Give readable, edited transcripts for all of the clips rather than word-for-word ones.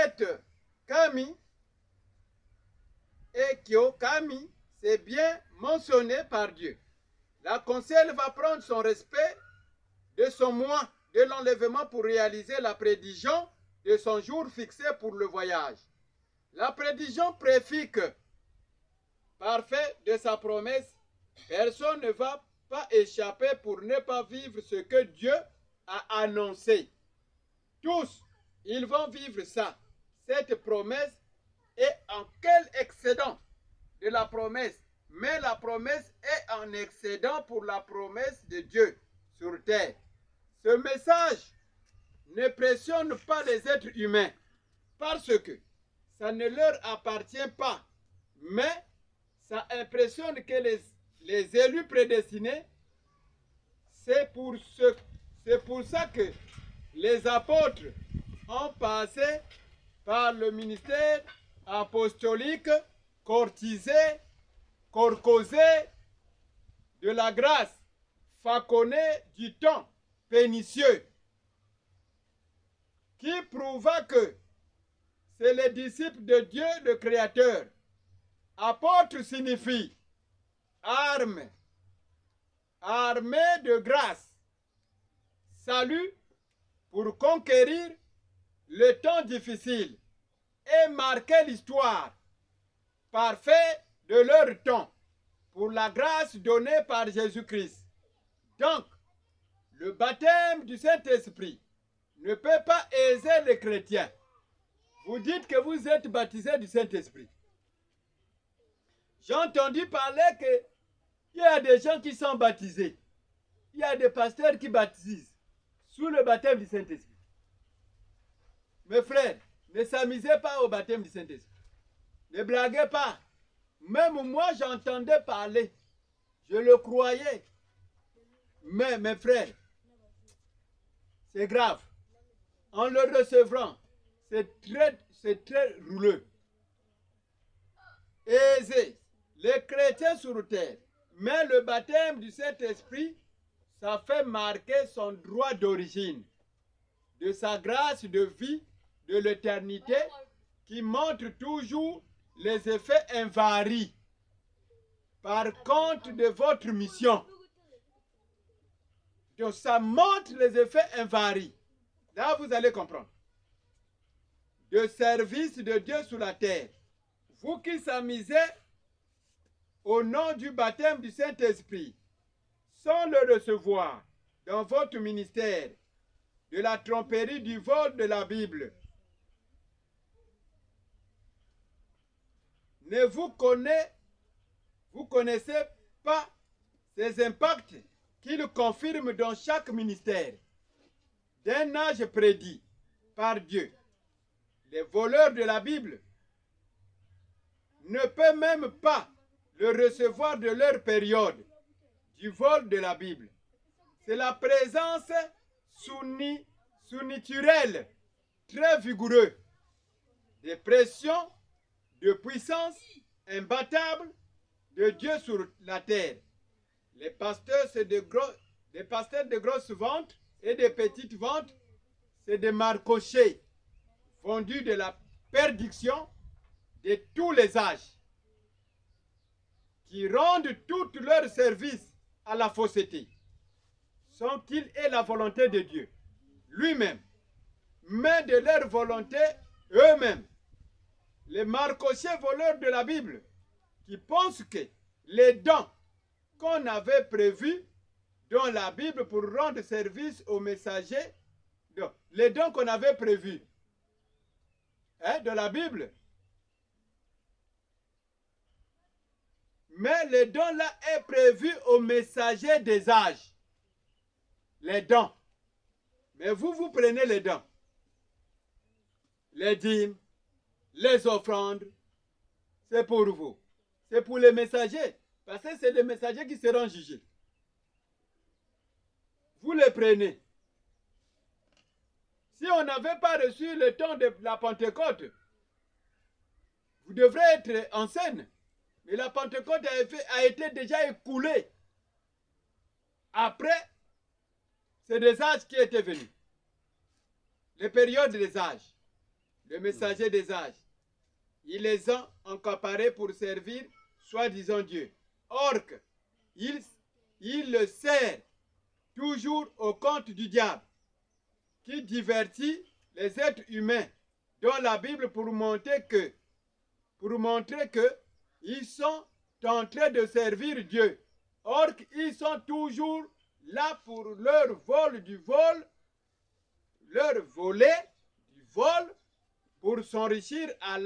prophète Kami et Kami, c'est bien mentionné par Dieu. La conseil va prendre son respect de son mois de l'enlèvement pour réaliser la prédiction de son jour fixé pour le voyage. La prédiction préfit que, parfait de sa promesse, personne ne va pas échapper pour ne pas vivre ce que Dieu a annoncé. Tous, ils vont vivre ça. Cette promesse est en quel excédent de la promesse? Mais la promesse est en excédent pour la promesse de Dieu sur terre. Ce message ne pressionne pas les êtres humains parce que ça ne leur appartient pas. Mais ça impressionne que les élus prédestinés. C'est pour ça que les apôtres ont passé par le ministère apostolique, courtisé, corcosé de la grâce, faconné du temps pernicieux, qui prouva que c'est les disciples de Dieu le Créateur. Apôtre signifie arme, armée de grâce, salut pour conquérir le temps difficile et marquer l'histoire parfaite de leur temps pour la grâce donnée par Jésus-Christ. Donc, le baptême du Saint-Esprit ne peut pas aiser les chrétiens. Vous dites que vous êtes baptisés du Saint-Esprit. J'ai entendu parler qu'il y a des gens qui sont baptisés. Il y a des pasteurs qui baptisent sous le baptême du Saint-Esprit. Mes frères, ne s'amusez pas au baptême du Saint-Esprit. Ne blaguez pas. Même moi, j'entendais parler. Je le croyais. Mais, mes frères, c'est grave. En le recevant, c'est très rouleux. Aisé. Les chrétiens sur terre. Mais le baptême du Saint-Esprit, ça fait marquer son droit d'origine, de sa grâce de vie, de l'éternité, qui montre toujours les effets invariés. Par contre de votre mission. Donc ça montre les effets invariés. Là, vous allez comprendre. De service de Dieu sur la terre. Vous qui s'amusez au nom du baptême du Saint-Esprit, sans le recevoir dans votre ministère, de la tromperie du vol de la Bible, vous connaissez pas ces impacts qu'il confirme dans chaque ministère d'un âge prédit par Dieu. Les voleurs de la Bible ne peuvent même pas le recevoir de leur période du vol de la Bible. C'est la présence surnaturelle, très vigoureuse, des pressions, de puissance imbattable de Dieu sur la terre. Les pasteurs, c'est des pasteurs de grosses ventes et de petites ventes, c'est des marcochés vendus de la perdition de tous les âges, qui rendent tout leur service à la fausseté, sans qu'il ait la volonté de Dieu lui-même, mais de leur volonté eux-mêmes. Les marcochés voleurs de la Bible, qui pensent que les dons qu'on avait prévus dans la Bible pour rendre service aux messagers, les dons qu'on avait prévus de la Bible, mais les dons là est prévu aux messagers des âges. Les dons. Mais vous prenez les dons. Les dîmes, les offrandes, c'est pour vous. C'est pour les messagers. Parce que c'est les messagers qui seront jugés. Vous les prenez. Si on n'avait pas reçu le temps de la Pentecôte, vous devrez être en scène. Mais la Pentecôte a été déjà écoulée. Après, c'est des âges qui étaient venus. Les périodes des âges. le messager des âges. Ils les ont accaparés pour servir soi-disant Dieu. Or, ils le servent toujours au compte du diable, qui divertit les êtres humains dans la Bible pour montrer que ils sont en train de servir Dieu. Or, ils sont toujours là pour leur vol du vol, leur voler du vol, pour s'enrichir à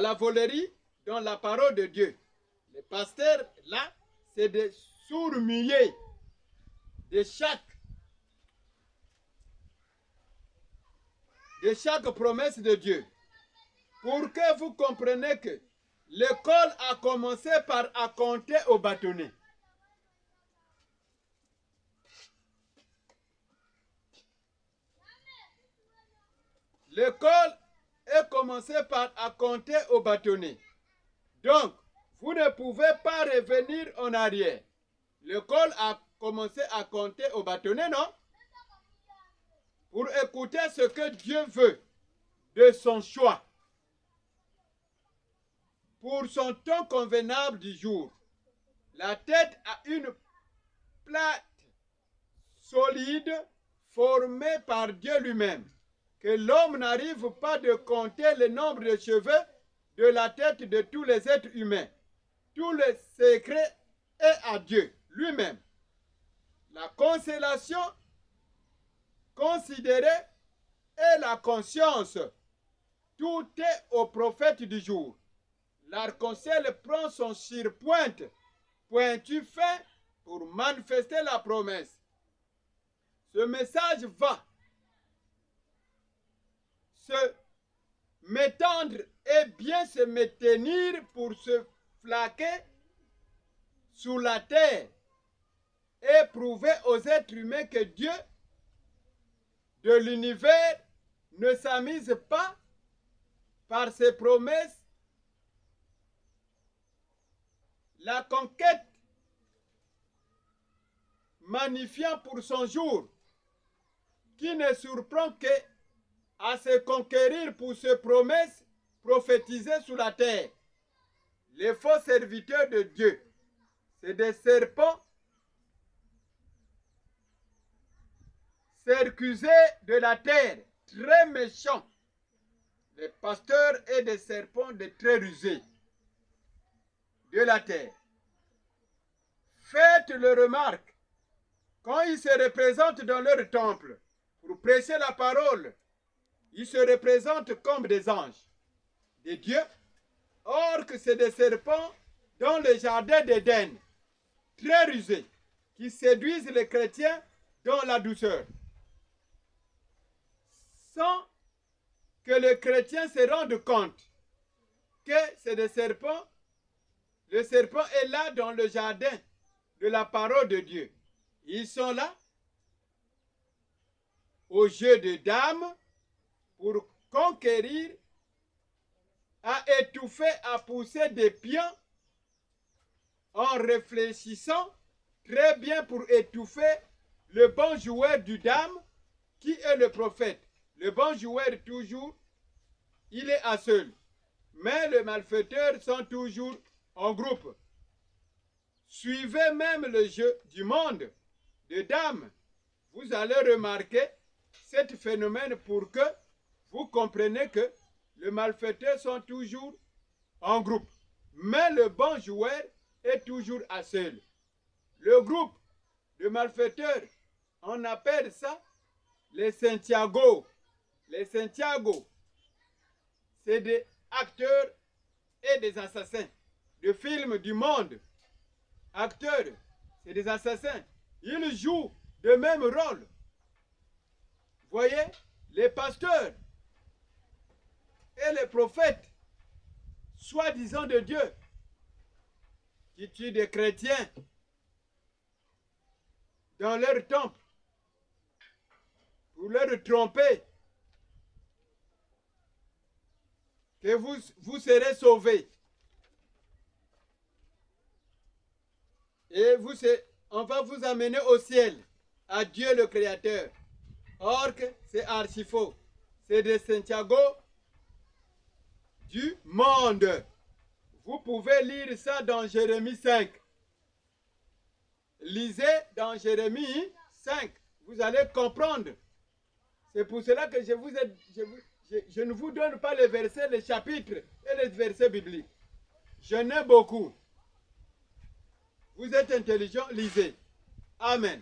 la volerie dans la parole de Dieu. Les pasteurs, là, c'est des sourds muets de chaque promesse de Dieu. Pour que vous compreniez que l'école a commencé par à compter au bâtonnet. L'école est commencée par à compter au bâtonnet. Donc, vous ne pouvez pas revenir en arrière. L'école a commencé à compter au bâtonnet, non? Pour écouter ce que Dieu veut de son choix. Pour son temps convenable du jour. La tête a une plate solide formée par Dieu lui-même. Que l'homme n'arrive pas de compter le nombre de cheveux de la tête de tous les êtres humains. Tout le secret est à Dieu lui-même. La consolation considérée est la conscience. Tout est au prophète du jour. L'arc-en-ciel prend son surpointe, pointu fin, pour manifester la promesse. Ce message va se m'étendre et bien se maintenir pour se flaquer sous la terre et prouver aux êtres humains que Dieu de l'univers ne s'amuse pas par ses promesses. La conquête magnifiant pour son jour, qui ne surprend que à se conquérir pour ses promesses prophétisées sur la terre. Les faux serviteurs de Dieu, c'est des serpents circusés de la terre, très méchants. Les pasteurs et des serpents de très rusés de la terre. Faites le remarque, quand ils se représentent dans leur temple pour prêcher la parole, ils se représentent comme des anges, des dieux. Or que c'est des serpents dans le jardin d'Éden, très rusés, qui séduisent les chrétiens dans la douceur. Sans que le chrétien se rende compte que c'est des serpents. Le serpent est là dans le jardin de la parole de Dieu. Ils sont là au jeu de dames pour conquérir, à étouffer, à pousser des pions en réfléchissant très bien pour étouffer le bon joueur du dame qui est le prophète. Le bon joueur toujours, il est à seul. Mais les malfaiteurs sont toujours en groupe. Suivez même le jeu du monde de dames. Vous allez remarquer ce phénomène pour que vous compreniez que les malfaiteurs sont toujours en groupe. Mais le bon joueur est toujours à seul. Le groupe de malfaiteurs, on appelle ça les Santiago. Les Santiago, c'est des acteurs et des assassins de films du monde. Acteurs, c'est des assassins. Ils jouent le même rôle. Voyez, les pasteurs et les prophètes, soi-disant de Dieu, qui tuent des chrétiens dans leur temple pour leur tromper, que vous serez sauvés. Et on va vous amener au ciel, à Dieu le Créateur. Or que c'est archi faux. c'est de Santiago du monde. Vous pouvez lire ça dans Jérémie 5. Lisez dans Jérémie 5. Vous allez comprendre. C'est pour cela que je ne vous donne pas les versets, les chapitres et les versets bibliques. Je n'ai beaucoup. Vous êtes intelligent, lisez. Amen.